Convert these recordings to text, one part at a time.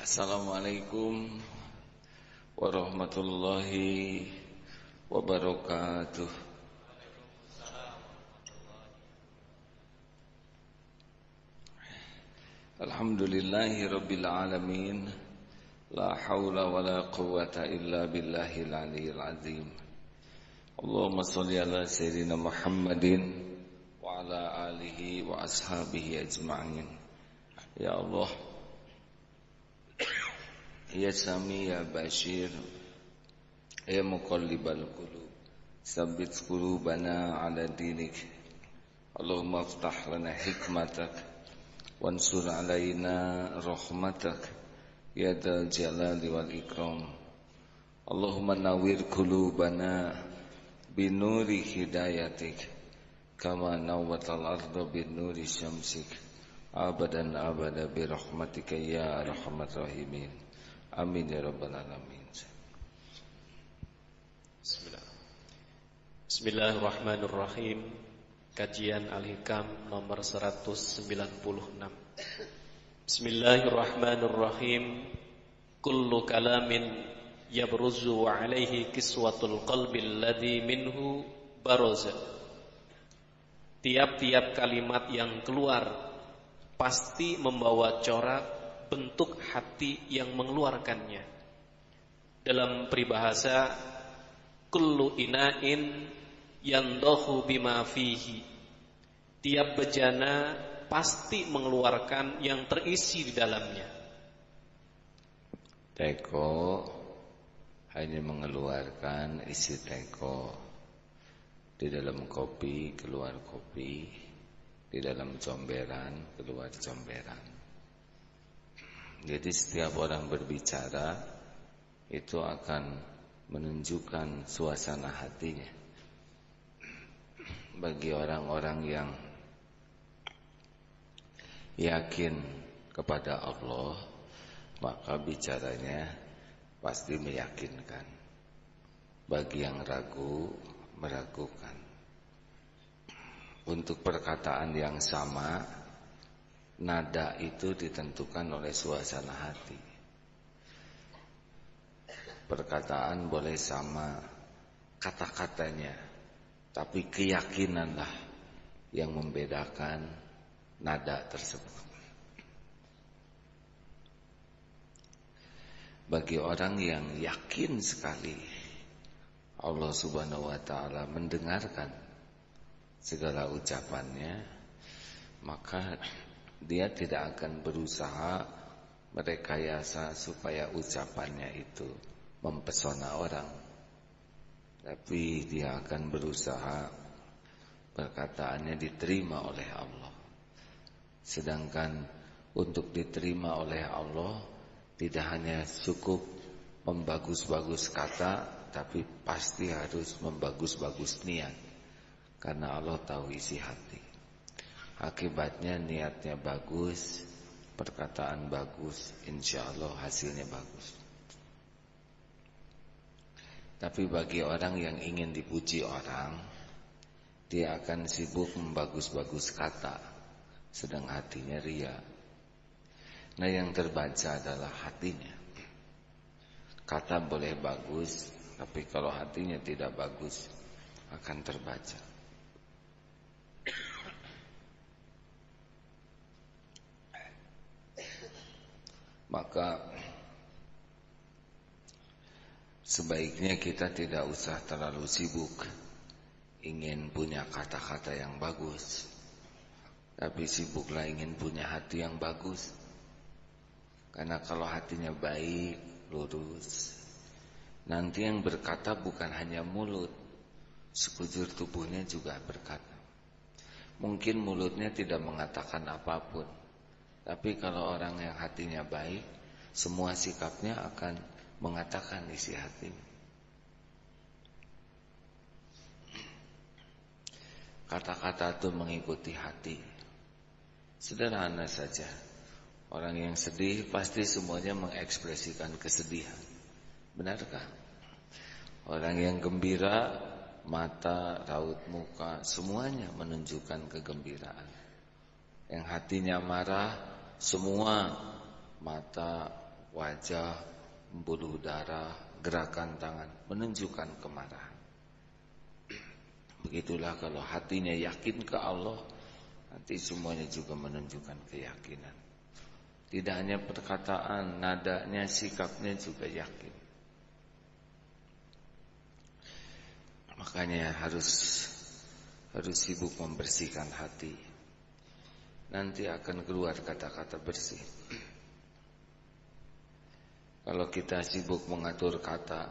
Assalamualaikum warahmatullahi wabarakatuh. Alhamdulillahi rabbil alamin. La haula wa la quwwata illa billahil aliyyil azim. Allahumma shalli ala sayyidina Muhammadin wa ala alihi wa ashabihi ajma'in. Ya Allah, Ya Sami Ya Bashir, Ya Muqallibal Qulub, Sabbit qulubana ala dinik. Allahumma aftah lana hikmatak wansur alaina rahmatak ya dzal jalali wal ikram. Allahumma nawwir qulubana binuri hidayatik kama nawwatal arda binuri syamsik abadan abada birahmatika ya arhamar rahimin. Amin ya rabbal alamin. Bismillahirrahmanirrahim. Kajian Al-Hikam nomor 196. Bismillahirrahmanirrahim. Kullu kalamin yabruzu alaihi kiswatul qalbi alladhi minhu baraza. Tiap-tiap kalimat yang keluar pasti membawa corak bentuk hati yang mengeluarkannya. Dalam peribahasa, kullu ina'in yandahu bima fihi. Tiap bejana pasti mengeluarkan yang terisi di dalamnya. Teko hanya mengeluarkan isi teko. Di dalam kopi keluar kopi, di dalam comberan keluar comberan. Jadi setiap orang berbicara itu akan menunjukkan suasana hatinya. Bagi orang-orang yang yakin kepada Allah, maka bicaranya pasti meyakinkan. Bagi yang ragu, meragukan. Untuk perkataan yang sama, nada itu ditentukan oleh suasana hati. Perkataan boleh sama kata-katanya, tapi keyakinanlah yang membedakan nada tersebut. Bagi orang yang yakin sekali Allah Subhanahu wa ta'ala mendengarkan segala ucapannya, maka dia tidak akan berusaha merekayasa supaya ucapannya itu mempesona orang. Tapi dia akan berusaha perkataannya diterima oleh Allah. Sedangkan untuk diterima oleh Allah tidak hanya cukup membagus-bagus kata, tapi pasti harus membagus-bagus niat. Karena Allah tahu isi hati. Akibatnya niatnya bagus, perkataan bagus, insya Allah hasilnya bagus. Tapi bagi orang yang ingin dipuji orang, dia akan sibuk membagus-bagus kata, sedang hatinya ria. Nah, yang terbaca adalah hatinya. Kata boleh bagus, tapi kalau hatinya tidak bagus, akan terbaca. Maka sebaiknya kita tidak usah terlalu sibuk ingin punya kata-kata yang bagus, tapi sibuklah ingin punya hati yang bagus. Karena kalau hatinya baik, lurus, nanti yang berkata bukan hanya mulut, sekujur tubuhnya juga berkata. Mungkin mulutnya tidak mengatakan apapun, tapi kalau orang yang hatinya baik, semua sikapnya akan mengatakan isi hatinya. Kata-kata itu mengikuti hati. Sederhana saja. Orang yang sedih pasti semuanya mengekspresikan kesedihan. Benarkah? Orang yang gembira, mata, raut muka, semuanya menunjukkan kegembiraan. Yang hatinya marah, semua mata, wajah, pembuluh darah, gerakan tangan menunjukkan kemarahan. Begitulah kalau hatinya yakin ke Allah, nanti semuanya juga menunjukkan keyakinan. Tidak hanya perkataan, nadanya, sikapnya juga yakin. Makanya harus sibuk membersihkan hati. Nanti akan keluar kata-kata bersih. Kalau kita sibuk mengatur kata,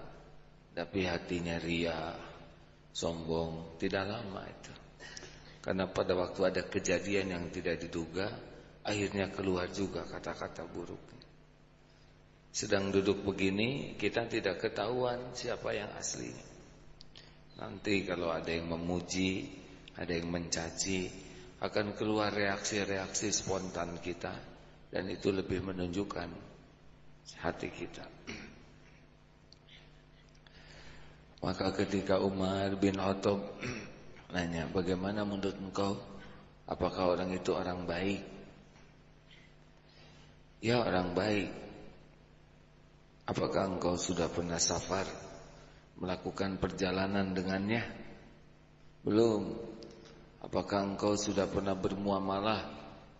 tapi hatinya ria, sombong, tidak lama itu. Karena pada waktu ada kejadian yang tidak diduga, akhirnya keluar juga kata-kata buruk. Sedang duduk begini, kita tidak ketahuan siapa yang asli. Nanti kalau ada yang memuji, ada yang mencaci, akan keluar reaksi-reaksi spontan kita, dan itu lebih menunjukkan hati kita. Maka ketika Umar bin Khattab nanya, bagaimana menurut engkau? Apakah orang itu orang baik? Ya, orang baik. Apakah engkau sudah pernah safar, melakukan perjalanan dengannya? Belum. Apakah engkau sudah pernah bermuamalah,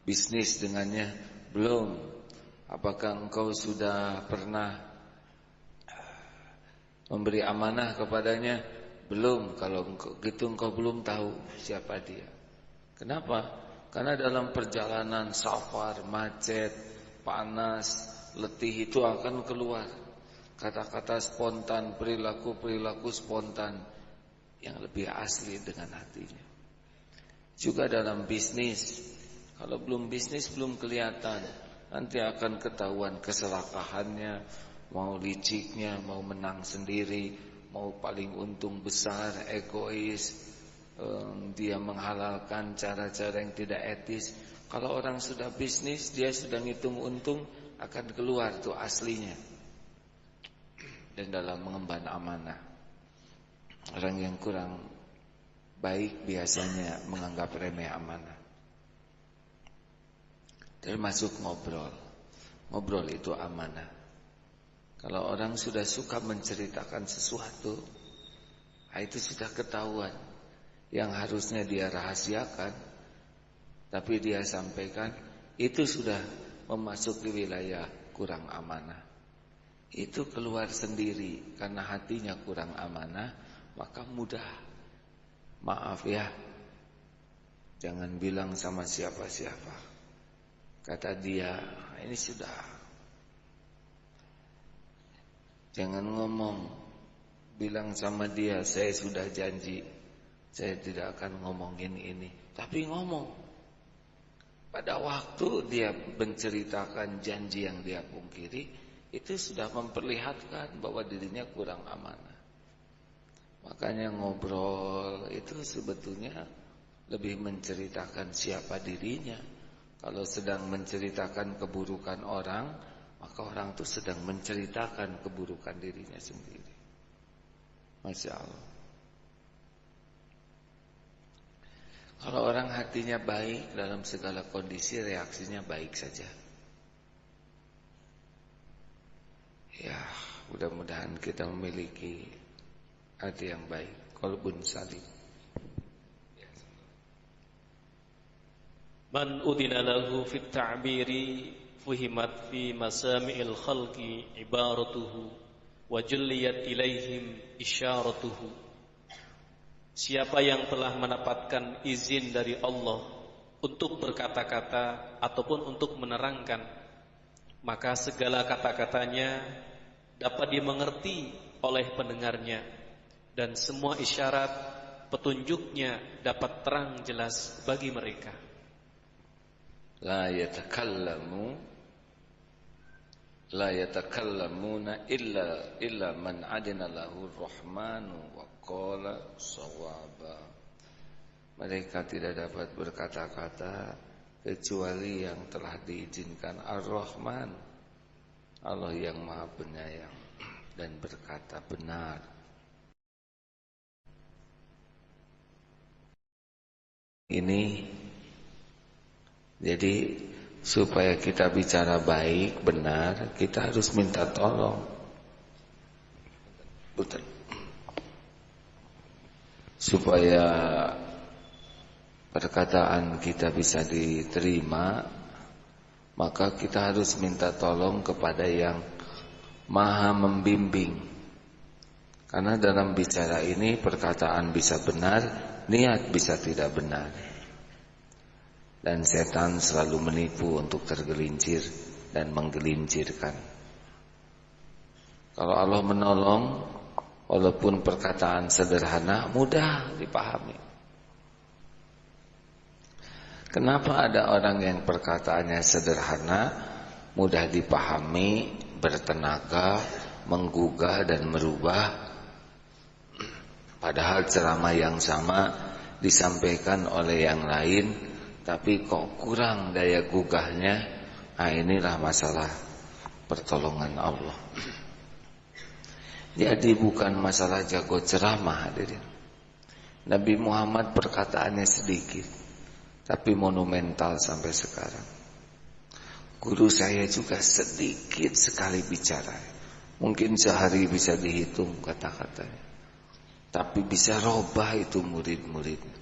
bisnis dengannya? Belum. Apakah engkau sudah pernah memberi amanah kepadanya? Belum. Kalau gitu engkau belum tahu siapa dia. Kenapa? Karena dalam perjalanan safar, macet, panas, letih itu akan keluar kata-kata spontan, perilaku spontan yang lebih asli dengan hatinya. Juga dalam bisnis, kalau belum bisnis belum kelihatan, nanti akan ketahuan keserakahannya, mau liciknya, mau menang sendiri, mau paling untung besar, egois, dia menghalalkan cara-cara yang tidak etis. Kalau orang sudah bisnis, dia sudah ngitung untung, akan keluar tuh aslinya. Dan dalam mengemban amanah, orang yang kurang baik biasanya menganggap remeh amanah. Termasuk ngobrol. Ngobrol itu amanah. Kalau orang sudah suka menceritakan sesuatu, itu sudah ketahuan. Yang harusnya dia rahasiakan, tapi dia sampaikan, itu sudah memasuki wilayah kurang amanah. Itu keluar sendiri karena hatinya kurang amanah, maka mudah. Maaf ya, jangan bilang sama siapa-siapa. Kata dia, ini sudah. Jangan ngomong, bilang sama dia, saya sudah janji, saya tidak akan ngomongin ini. Tapi ngomong. Pada waktu dia menceritakan janji yang dia pungkiri, itu sudah memperlihatkan bahwa dirinya kurang amanah. Makanya ngobrol itu sebetulnya lebih menceritakan siapa dirinya. Kalau sedang menceritakan keburukan orang, maka orang itu sedang menceritakan keburukan dirinya sendiri. Masya Allah. Kalau orang hatinya baik, dalam segala kondisi reaksinya baik saja. Ya, mudah-mudahan kita memiliki hati yang baik, qalbun salim. Man udina lahu fit ta'biri fuhimat fi masami'il khalqi ibaratuhu wa julliyat ilaihim isyaratuhu. Siapa yang telah mendapatkan izin dari Allah untuk berkata-kata ataupun untuk menerangkan, maka segala kata-katanya dapat dimengerti oleh pendengarnya, dan semua isyarat petunjuknya dapat terang jelas bagi mereka. La yatakallamuna illa man adina lahu ar-rahmanu wa qala shawaba. Mereka tidak dapat berkata-kata kecuali yang telah diizinkan Ar-Rahman, Allah yang Maha Penyayang, dan berkata benar. Ini jadi supaya kita bicara baik, benar, kita harus minta tolong. Betul. Supaya perkataan kita bisa diterima, maka kita harus minta tolong kepada yang Maha membimbing. Karena dalam bicara ini perkataan bisa benar, niat bisa tidak benar. Dan setan selalu menipu untuk tergelincir dan menggelincirkan. Kalau Allah menolong, walaupun perkataan sederhana, mudah dipahami. Kenapa ada orang yang perkataannya sederhana, mudah dipahami, bertenaga, menggugah dan merubah, padahal ceramah yang sama disampaikan oleh yang lain, tapi kok kurang daya gugahnya? Nah, inilah masalah pertolongan Allah. Jadi bukan masalah jago ceramah, hadirin. Nabi Muhammad perkataannya sedikit, tapi monumental sampai sekarang. Guru saya juga sedikit sekali bicara. Mungkin sehari bisa dihitung kata-katanya, tapi bisa robah itu murid-muridnya.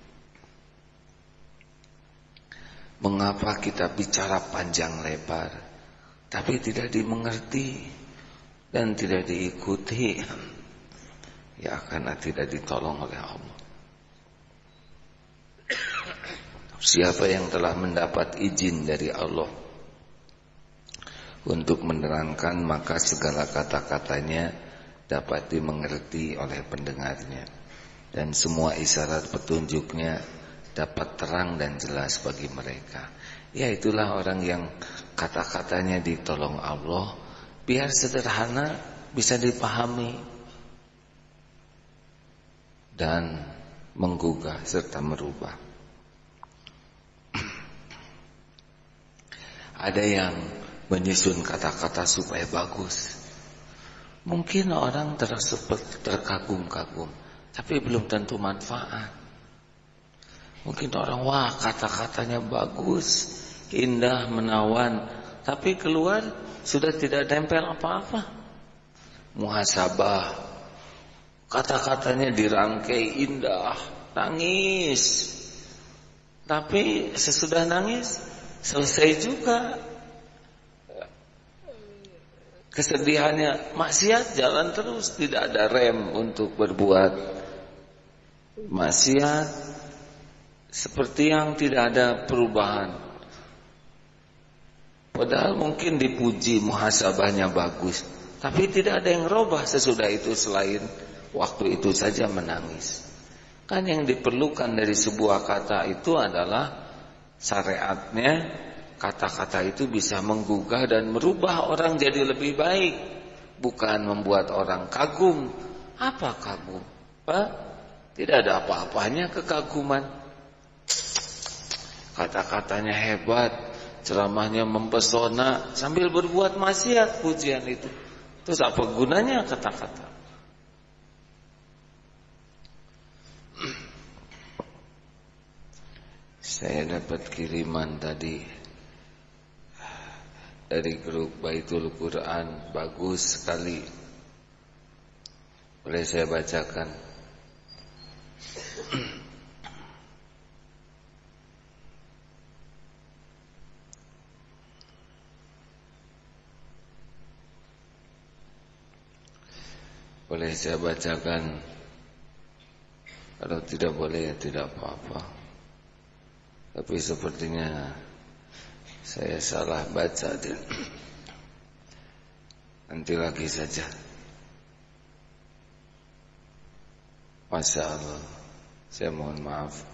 Mengapa kita bicara panjang lebar, tapi tidak dimengerti dan tidak diikuti? Ya, karena tidak ditolong oleh Allah. Siapa yang telah mendapat izin dari Allah untuk menerangkan, maka segala kata-katanya dapat dimengerti oleh pendengarnya, dan semua isyarat petunjuknya dapat terang dan jelas bagi mereka. Ya, itulah orang yang kata-katanya ditolong Allah, biar sederhana bisa dipahami dan menggugah serta merubah. Ada yang menyusun kata-kata supaya bagus. Mungkin orang terkagum-kagum, tapi belum tentu manfaat. Mungkin orang, wah kata-katanya bagus, indah, menawan, tapi keluar sudah tidak tempel apa-apa. Muhasabah, kata-katanya dirangkai indah, nangis, tapi sesudah nangis selesai juga. Kesedihannya, maksiat jalan terus, tidak ada rem untuk berbuat maksiat, seperti yang tidak ada perubahan. Padahal mungkin dipuji, muhasabahnya bagus, tapi tidak ada yang robah sesudah itu selain waktu itu saja menangis. Kan yang diperlukan dari sebuah kata itu adalah syariatnya, kata-kata itu bisa menggugah dan merubah orang jadi lebih baik, bukan membuat orang kagum. Apa kagum? Pak, tidak ada apa-apanya kekaguman. Kata-katanya hebat, ceramahnya mempesona, sambil berbuat maksiat pujian itu. Terus apa gunanya kata-kata? Saya dapat kiriman tadi dari grup Baitul Quran, bagus sekali. Boleh saya bacakan? Boleh saya bacakan? Kalau tidak boleh ya tidak apa-apa. Tapi sepertinya saya salah baca, nanti lagi saja. Masya Allah, saya mohon maaf.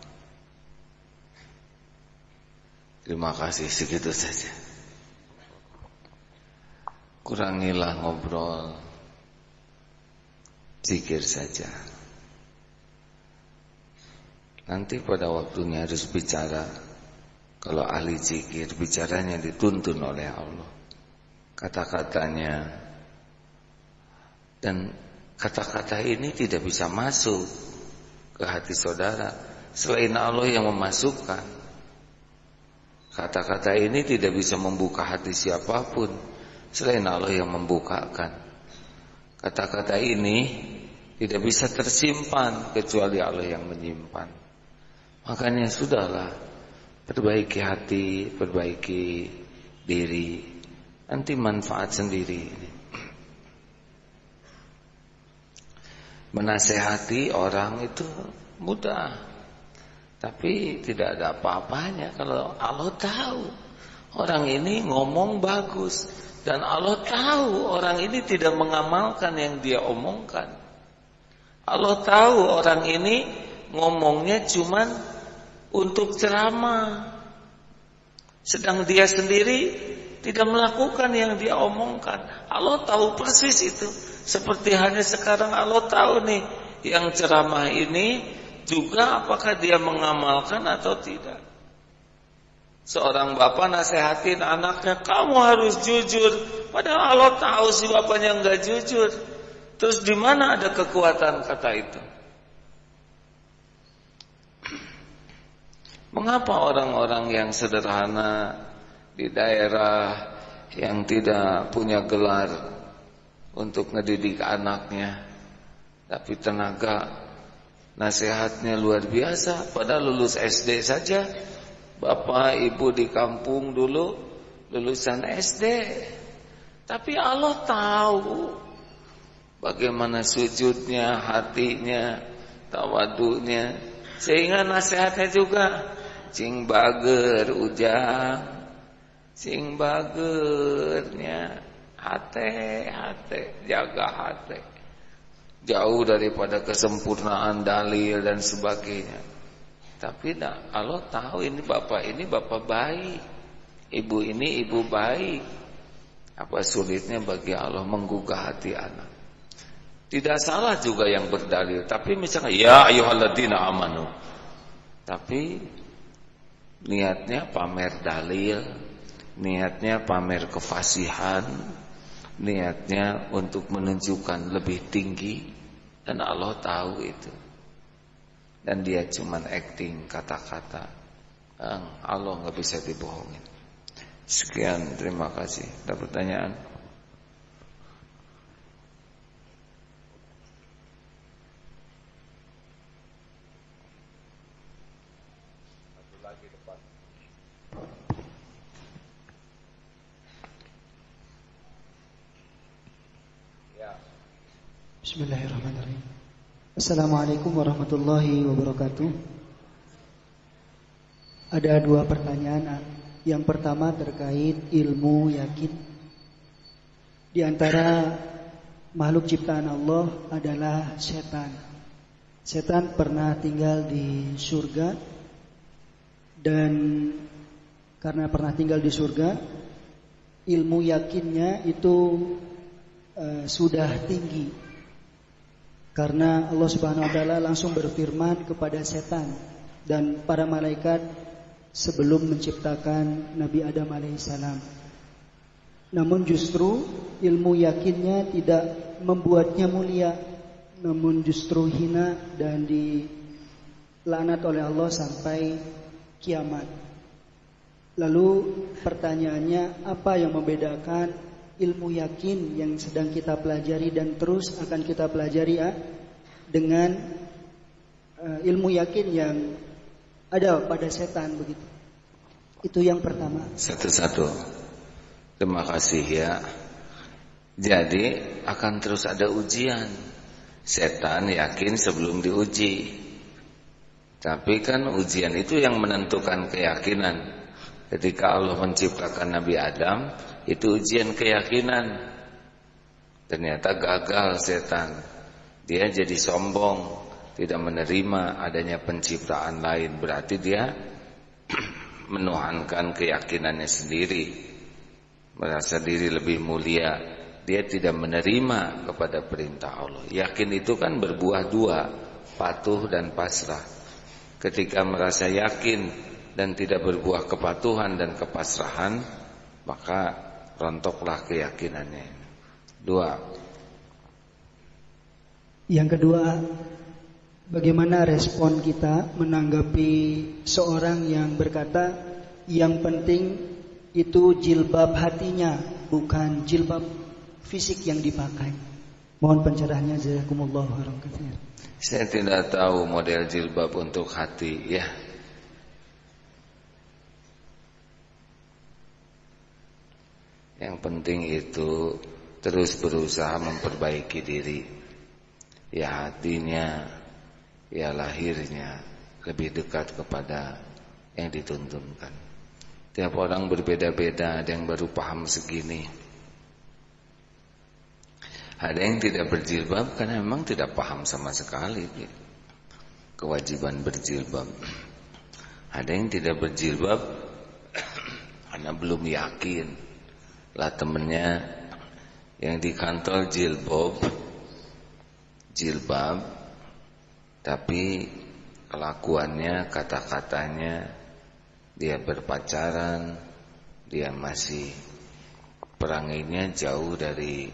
Terima kasih, segitu saja. Kurangilah ngobrol, zikir saja. Nanti pada waktunya harus bicara. Kalau ahli zikir, bicaranya dituntun oleh Allah, kata-katanya. Dan kata-kata ini tidak bisa masuk ke hati saudara selain Allah yang memasukkan. Kata-kata ini tidak bisa membuka hati siapapun selain Allah yang membukakan. Kata-kata ini tidak bisa tersimpan kecuali Allah yang menyimpan. Makanya sudahlah, perbaiki hati, perbaiki diri, nanti manfaat sendiri. Menasehati orang itu mudah, tapi tidak ada apa-apanya kalau Allah tahu orang ini ngomong bagus dan Allah tahu orang ini tidak mengamalkan yang dia omongkan. Allah tahu orang ini ngomongnya cuman untuk ceramah, sedang dia sendiri tidak melakukan yang dia omongkan. Allah tahu persis itu. Seperti hanya sekarang Allah tahu nih, yang ceramah ini juga apakah dia mengamalkan atau tidak. Seorang bapak nasihatin anaknya, kamu harus jujur. Padahal Allah tahu si bapaknya enggak jujur. Terus di mana ada kekuatan kata itu? Mengapa orang-orang yang sederhana di daerah yang tidak punya gelar untuk ngedidik anaknya, tapi tenaga nasihatnya luar biasa, padahal lulus SD saja. Bapak ibu di kampung dulu lulusan SD, tapi Allah tahu bagaimana sujudnya, hatinya, tawadunya, sehingga nasihatnya juga cing bager ujang, cing bagernya hati, jaga hati, jauh daripada kesempurnaan dalil dan sebagainya. Tapi Allah tahu ini bapak baik, ibu ini ibu baik. Apa sulitnya bagi Allah menggugah hati anak? Tidak salah juga yang berdalil, tapi misalnya ya ayyuhalladzina amanu, tapi niatnya pamer dalil, niatnya pamer kefasihan, niatnya untuk menunjukkan lebih tinggi, dan Allah tahu itu. Dan dia cuman acting kata-kata. Allah nggak bisa dibohongin. Sekian, terima kasih. Ada pertanyaan? Bismillahirrahmanirrahim. Assalamualaikum warahmatullahi wabarakatuh. Ada dua pertanyaan. Yang pertama terkait ilmu yakin. Di antara makhluk ciptaan Allah adalah setan. Setan pernah tinggal di surga, dan karena pernah tinggal di surga, ilmu yakinnya itu sudah tinggi. Karena Allah Subhanahu wa taala langsung berfirman kepada setan dan para malaikat sebelum menciptakan Nabi Adam alaihissalam. Namun justru ilmu yakinnya tidak membuatnya mulia, namun justru hina dan dilaknat oleh Allah sampai kiamat. Lalu pertanyaannya, apa yang membedakan ilmu yakin yang sedang kita pelajari dan terus akan kita pelajari dengan ilmu yakin yang ada pada setan begitu? Itu yang pertama. Satu-satu. Terima kasih ya. Jadi akan terus ada ujian. Setan yakin sebelum diuji. Tapi kan ujian itu yang menentukan keyakinan. Ketika Allah menciptakan Nabi Adam, itu ujian keyakinan. Ternyata gagal setan. Dia jadi sombong, tidak menerima adanya penciptaan lain. Berarti dia menuhankan keyakinannya sendiri, merasa diri lebih mulia. Dia tidak menerima kepada perintah Allah. Yakin itu kan berbuah dua, patuh dan pasrah. Ketika merasa yakin dan tidak berbuah kepatuhan dan kepasrahan, maka rontoklah keyakinannya. Dua. Yang kedua, bagaimana respon kita menanggapi seorang yang berkata, yang penting itu jilbab hatinya, bukan jilbab fisik yang dipakai. Mohon pencerahannya, jazakumullahu khairan katsir. Saya tidak tahu model jilbab untuk hati ya. Yang penting itu terus berusaha memperbaiki diri. Ya hatinya, ya lahirnya lebih dekat kepada yang dituntunkan. Tiap orang berbeda-beda, ada yang baru paham segini. Ada yang tidak berjilbab karena memang tidak paham sama sekali kewajiban berjilbab. Ada yang tidak berjilbab karena belum yakin. Lah temennya yang di kantor jilbab, tapi kelakuannya, kata-katanya, dia berpacaran, dia masih perangainya jauh dari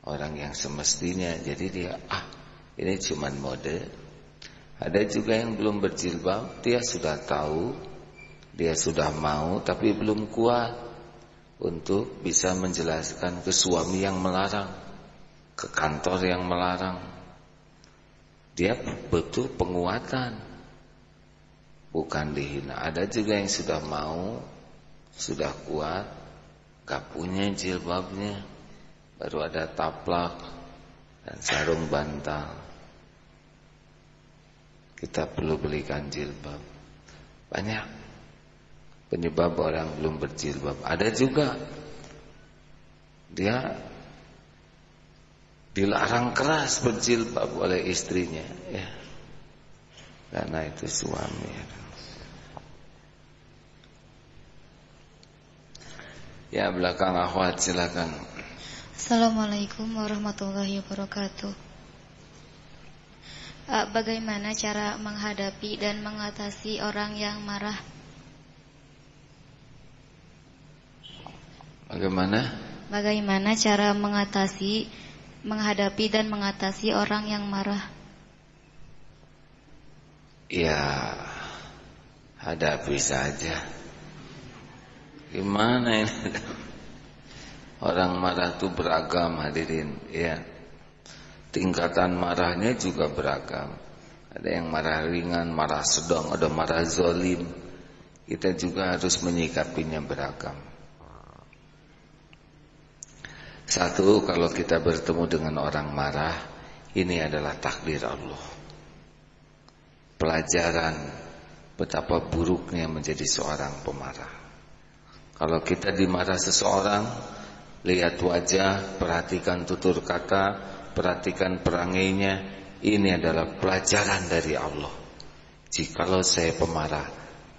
orang yang semestinya. Jadi dia ini cuman mode. Ada juga yang belum berjilbab, dia sudah tahu, dia sudah mau, tapi belum kuat untuk bisa menjelaskan ke suami yang melarang, ke kantor yang melarang. Dia butuh penguatan, bukan dihina. Ada juga yang sudah mau, sudah kuat, gak punya jilbabnya, baru ada taplak dan sarung bantal. Kita perlu belikan jilbab. Banyak penyebab orang belum berjilbab. Ada juga dia dilarang keras berjilbab oleh istrinya ya, karena itu suami ya. Belakang akhwat silakan. Assalamualaikum warahmatullahi wabarakatuh. Bagaimana cara menghadapi dan mengatasi orang yang marah? Bagaimana cara menghadapi dan mengatasi orang yang marah? Ya, hadapi saja. Gimana ini? Orang marah itu beragam hadirin ya. Tingkatan marahnya juga beragam. Ada yang marah ringan, marah sedang, ada marah zolim. Kita juga harus menyikapinya beragam. Satu, kalau kita bertemu dengan orang marah, ini adalah takdir Allah. Pelajaran betapa buruknya menjadi seorang pemarah. Kalau kita dimarah seseorang, lihat wajah, perhatikan tutur kata, perhatikan perangainya. Ini adalah pelajaran dari Allah. Jikalau saya pemarah,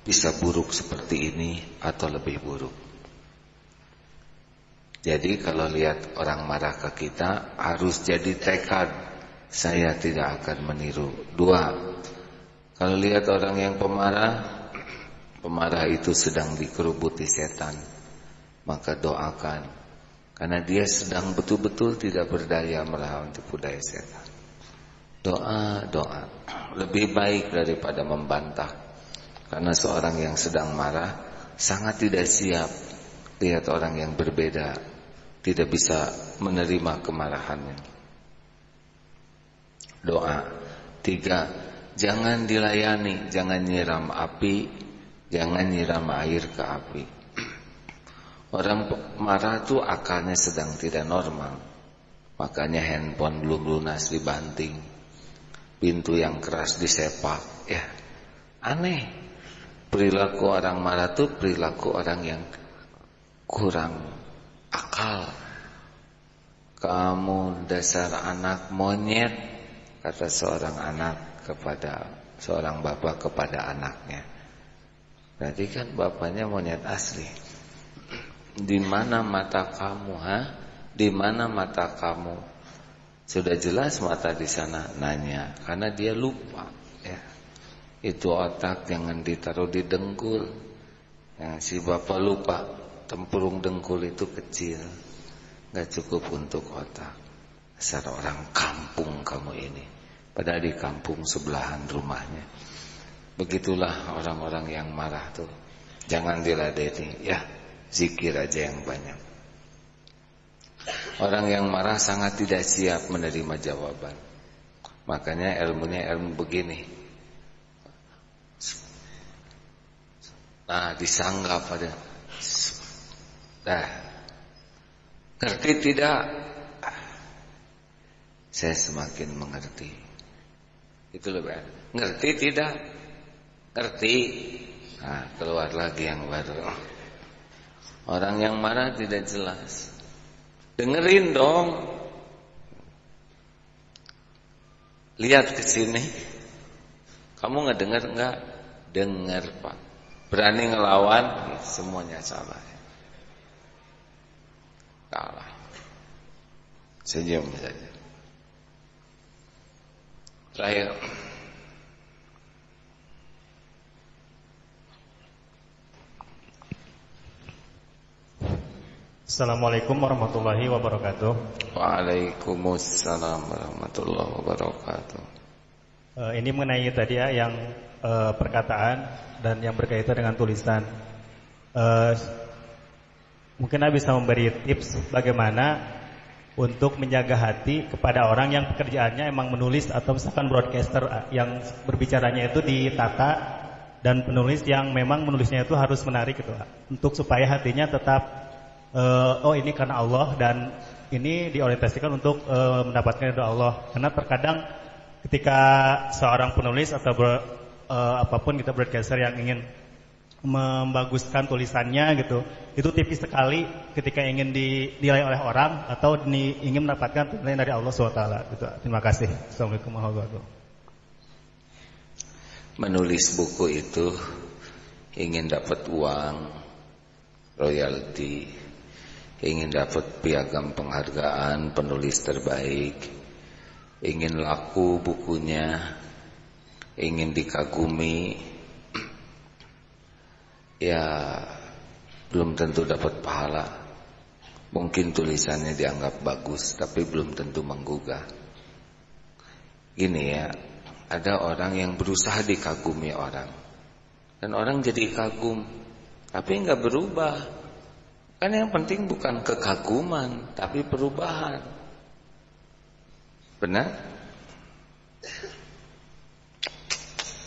bisa buruk seperti ini atau lebih buruk. Jadi kalau lihat orang marah ke kita, harus jadi tekad, saya tidak akan meniru. Dua, kalau lihat orang yang pemarah itu sedang dikerubuti setan, maka doakan, karena dia sedang betul-betul tidak berdaya melawan tipu daya setan. Doa lebih baik daripada membantah, karena seorang yang sedang marah sangat tidak siap lihat orang yang berbeda, tidak bisa menerima kemarahannya. Doa. Tiga, jangan dilayani, jangan nyiram api, jangan nyiram air ke api. Orang marah itu akalnya sedang tidak normal. Makanya handphone belum lunas dibanting, pintu yang keras disepak ya. Aneh. Perilaku orang marah itu perilaku orang yang kurang akal. Kamu dasar anak monyet, kata seorang anak kepada seorang bapak kepada anaknya. Berarti kan bapaknya monyet asli. Di mana mata kamu, Di mana mata kamu? Sudah jelas mata di sana, nanya, karena dia lupa ya. Itu otak jangan ditaruh di dengkul. Ya, si bapak lupa tempurung dengkul itu kecil, gak cukup untuk otak. Dasar orang kampung kamu ini. Padahal di kampung sebelahan rumahnya. Begitulah orang-orang yang marah tuh. Jangan diladeni ya. Zikir aja yang banyak. Orang yang marah sangat tidak siap menerima jawaban. Makanya ilmunya ilmu begini. Nah, disanggap pada. Nah, ngerti tidak? Saya semakin mengerti. Itu lebih. Ngerti tidak? Ngerti. Nah, keluar lagi yang baru. Orang yang marah tidak jelas. Dengerin dong. Lihat ke sini. Kamu ngedenger enggak? Dengar, Pak. Berani ngelawan, semuanya salah. Kalah. Senyum saja. Terakhir. Assalamualaikum warahmatullahi wabarakatuh. Waalaikumsalam warahmatullahi wabarakatuh. Ini mengenai tadi ya yang perkataan dan yang berkaitan dengan tulisan. Mungkin Anda bisa memberi tips bagaimana untuk menjaga hati kepada orang yang pekerjaannya emang menulis atau misalkan broadcaster yang berbicaranya itu ditata dan penulis yang memang menulisnya itu harus menarik gitu, untuk supaya hatinya tetap oh ini karena Allah dan ini diorientasikan untuk mendapatkan ridha Allah. Karena terkadang ketika seorang penulis atau apapun kita broadcaster yang ingin membaguskan tulisannya gitu, itu tipis sekali ketika ingin dinilai oleh orang atau ingin mendapatkan penilaian dari Allah SWT gitu. Terima kasih. Assalamualaikum warahmatullahi wabarakatuh. Menulis buku itu ingin dapat uang, royalti, ingin dapat piagam penghargaan penulis terbaik, ingin laku bukunya, ingin dikagumi, ya belum tentu dapat pahala. Mungkin tulisannya dianggap bagus, tapi belum tentu menggugah. Gini ya, ada orang yang berusaha dikagumi orang, dan orang jadi kagum, tapi nggak berubah. Kan yang penting bukan kekaguman, tapi perubahan. Benar?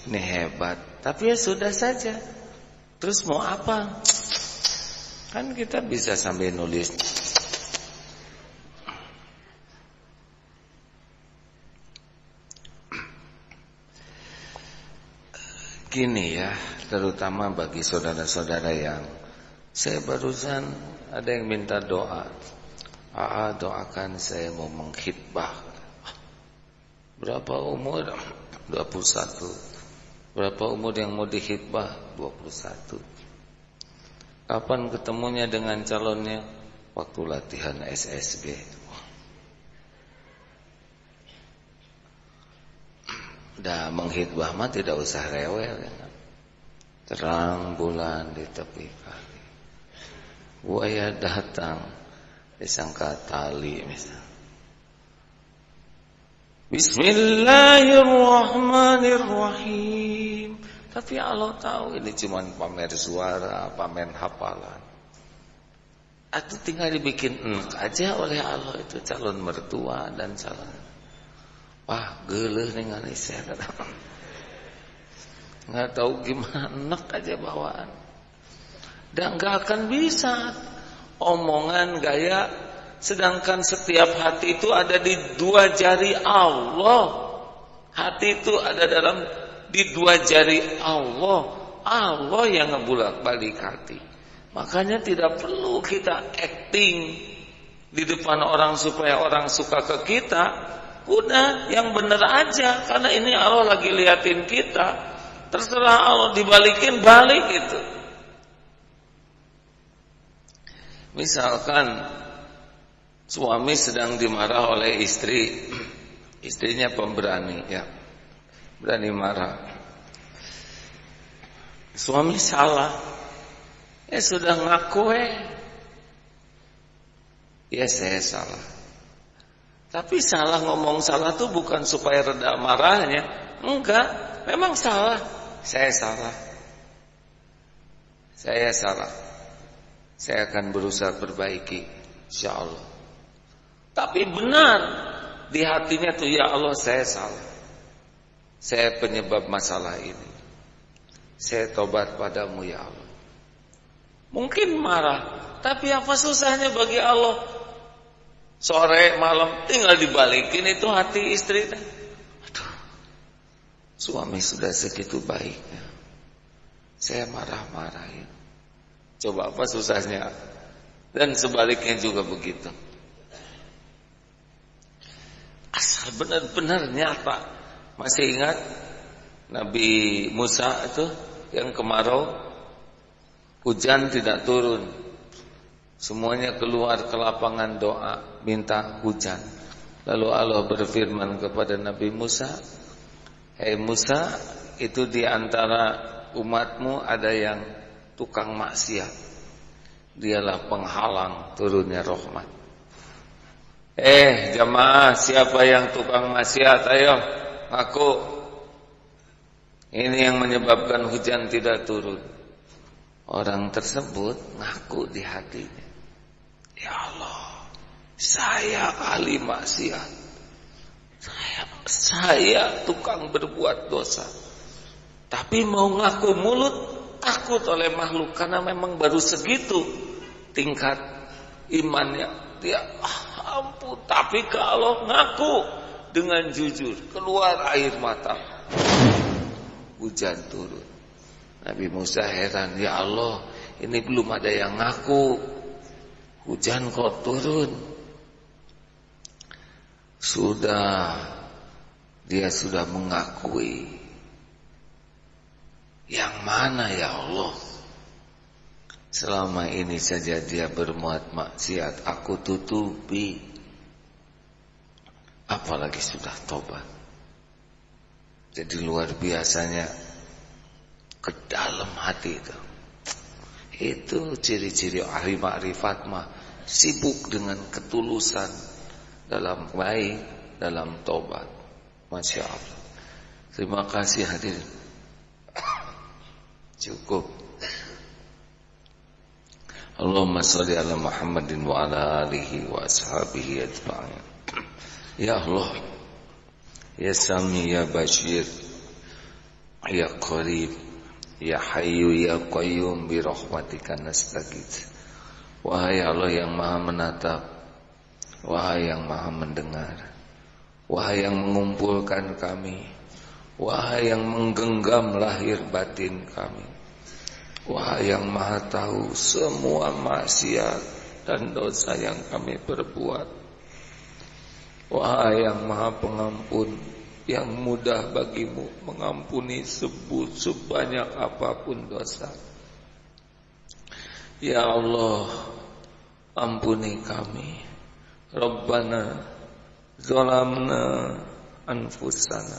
Ini hebat. Tapi ya sudah saja. Terus mau apa? Kan kita bisa sambil nulis. Gini ya, terutama bagi saudara-saudara yang saya barusan ada yang minta doa. Doakan saya mau mengkhitbah. Berapa umur? 21. Berapa umur yang mau dikhitbah? 21. Kapan ketemunya dengan calonnya? Waktu latihan SSB. Dah menghitbah mah tidak usah rewel ya. Terang bulan di tepi kali. Buaya datang disangka tali misalnya. Bismillahirrahmanirrahim. Tapi Allah tahu ini cuma pamer suara, pamer hafalan. Atau tinggal dibikin enak aja oleh Allah itu calon mertua dan calon. Wah, geuleuh ningali saya. Enggak tahu gimana, enak aja bawaan. Dan gak akan bisa omongan gaya, sedangkan setiap hati itu ada di 2 jari Allah. Hati itu ada di 2 jari Allah. Allah yang ngebulak-balik hati. Makanya tidak perlu kita acting di depan orang supaya orang suka ke kita. Udah yang bener aja, karena ini Allah lagi liatin kita. Terserah Allah dibalikin balik itu. Misalkan suami sedang dimarah oleh istri, istrinya pemberani ya, berani marah. Suami salah, ya sudah ngaku ya saya salah. Tapi salah ngomong salah tuh bukan supaya reda marahnya, enggak, memang salah, saya salah. saya salah. Saya akan berusaha perbaiki, insyaallah. Tapi benar di hatinya tuh, ya Allah saya salah. Saya penyebab masalah ini. Saya tobat padamu ya Allah. Mungkin marah, tapi apa susahnya bagi Allah? Sore malam tinggal dibalikin itu hati istri. Aduh, suami sudah segitu baiknya, saya marah-marahin. Coba apa susahnya? Dan sebaliknya juga begitu. Asal benar-benar nyata. Masih ingat Nabi Musa itu yang kemarau, hujan tidak turun, semuanya keluar ke lapangan doa minta hujan. Lalu Allah berfirman kepada Nabi Musa, "Hei Musa, itu di antara umatmu ada yang tukang maksiat, dialah penghalang turunnya rahmat." Jamaah, siapa yang tukang maksiat? Ayo ngaku. Ini yang menyebabkan hujan tidak turun. Orang tersebut ngaku di hatinya, ya Allah, saya ahli maksiat, saya tukang berbuat dosa. Tapi mau ngaku mulut, takut oleh makhluk, karena memang baru segitu tingkat imannya. Dia ampun, tapi kalau ngaku dengan jujur, keluar air mata, hujan turun. Nabi Musa heran, ya Allah, ini belum ada yang ngaku, hujan kok turun. Dia sudah mengakui. Yang mana ya Allah? Selama ini saja dia berbuat maksiat, aku tutupi, apalagi sudah tobat. Jadi luar biasanya ke dalam hati itu. Itu ciri-ciri ahli makrifat mah, sibuk dengan ketulusan dalam baik, dalam tobat. Masya Allah. Terima kasih hadirin. Cukup. Allahumma sholli ala Muhammadin wa ala alihi wa ashabihi ajma'in. Ya Allah, ya Sami, ya Bashir, ya Qarib, ya Hayyu, ya Qayyum, bi rahmatika nastaghits. Wahai Allah yang Maha menatap, wahai yang Maha mendengar, wahai yang mengumpulkan kami, wahai yang menggenggam lahir batin kami, wahai yang Maha tahu semua maksiat dan dosa yang kami perbuat, wahai yang Maha pengampun, yang mudah bagimu mengampuni sebanyak apapun dosa. Ya Allah, ampuni kami. Rabbana zalamna anfusana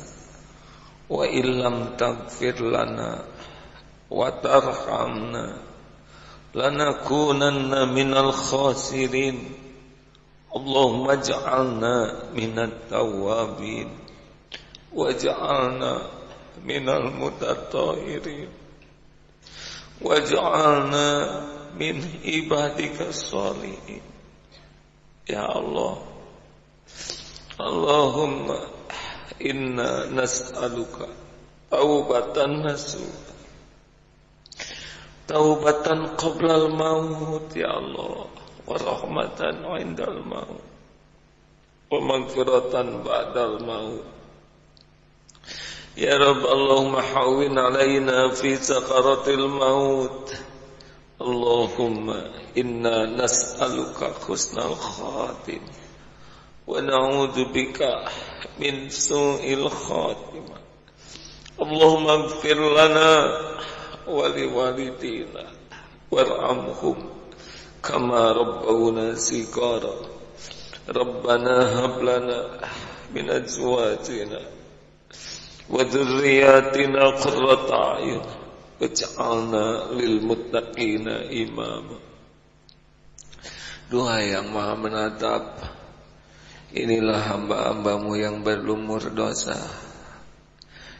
wa illam taghfir lana wa tarhamna lanakunanna minal khasirin. Allahumma ja'alna minat tawabin waj'alna minal mutatahhirin waj'alna min ibadika sholihin. Ya Allah, Allahumma inna nas'aluka taubatan nasuha, taubatan qablal maut ya Allah, wa rahmatan 'indal maut, wa maghfiratan ba'dal maut. Ya Rabb, Allahumma hawwin 'alaina fi sakaratil maut. Allahumma inna nas'aluka husnal khatimah wa na'udzubika min su'il khatimah. Allahumma ighfir lana wa liwalidina warhamhum kama rabbawna shighara. Rabbana hab lana min azwajina wa dhurriyyatina qurrata a'yun waj'alna lil muttaqina imama. Doa yang Maha menatap, inilah hamba-hambamu yang berlumur dosa,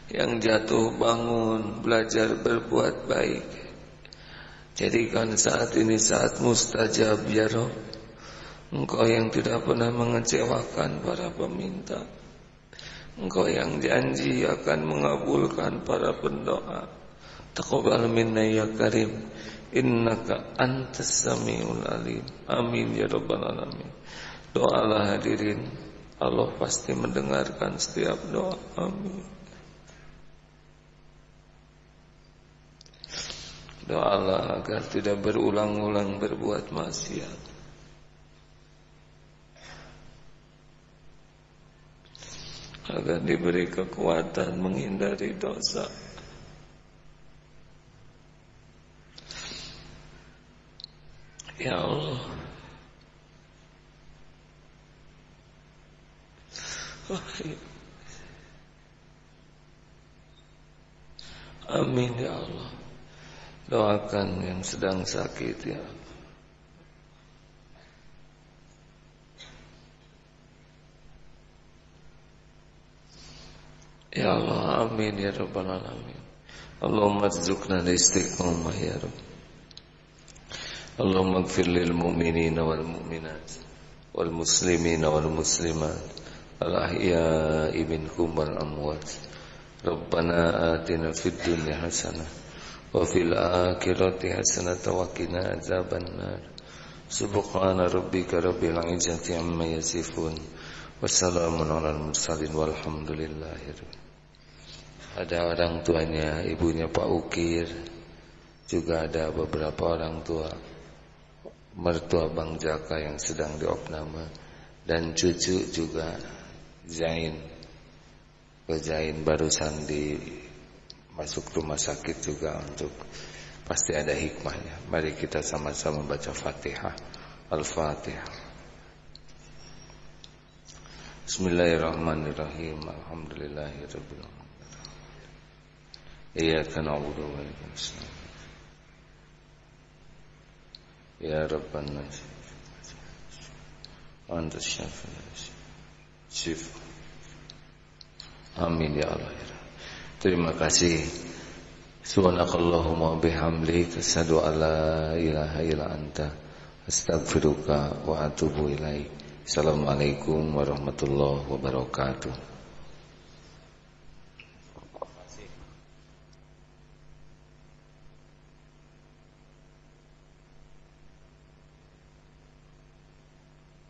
yang jatuh bangun belajar berbuat baik, Jadikan saat ini saat mustajab ya Rabb. Engkau yang tidak pernah mengecewakan para peminta. Engkau yang janji akan mengabulkan para pendoa. Taqabbal minna ya karim, innaka antas samiul alim. Amin ya rabbal alamin. Doalah hadirin, Allah pasti mendengarkan setiap doa. Amin. Doalah agar tidak berulang-ulang berbuat maksiat. Agar diberi kekuatan menghindari dosa. Ya Allah, amin ya Allah. Doakan yang sedang sakit ya Allah. Ya Allah, amin ya rabbal alamin. Allahumma rizukna al-istiqamah ya Rabb. Allahumma ighfir lil mu'minina wal mu'minat wal muslimina wal muslimat al ahya'i minhum wal amwat. Rabbana atina fid dunya hasanah wa fil akhirati hasanah wa qina adzabannar. Subhana rabbika rabbil izzati amma yasifun. Wassalamun alal mursalin walhamdulillahi. Ada orang tuanya, ibunya Pak Ukir. Juga ada beberapa orang tua, mertua Bang Jaka yang sedang diopname. Dan cucu juga Zain. Zain barusan masuk rumah sakit juga untuk pasti ada hikmahnya. Mari kita sama-sama baca Fatihah. Al-Fatihah. Bismillahirrahmanirrahim. Alhamdulillahirabbil alamin. Iyyaka na'budu wa iyyaka nasta'in. Ya Rabban nas. Anta Syif. Amin ya Allah. Terima kasih. Subhanakallahumma bihamdika asyhadu an la ilaha illa anta astaghfiruka wa atubu ilaik. Assalamualaikum warahmatullahi wabarakatuh.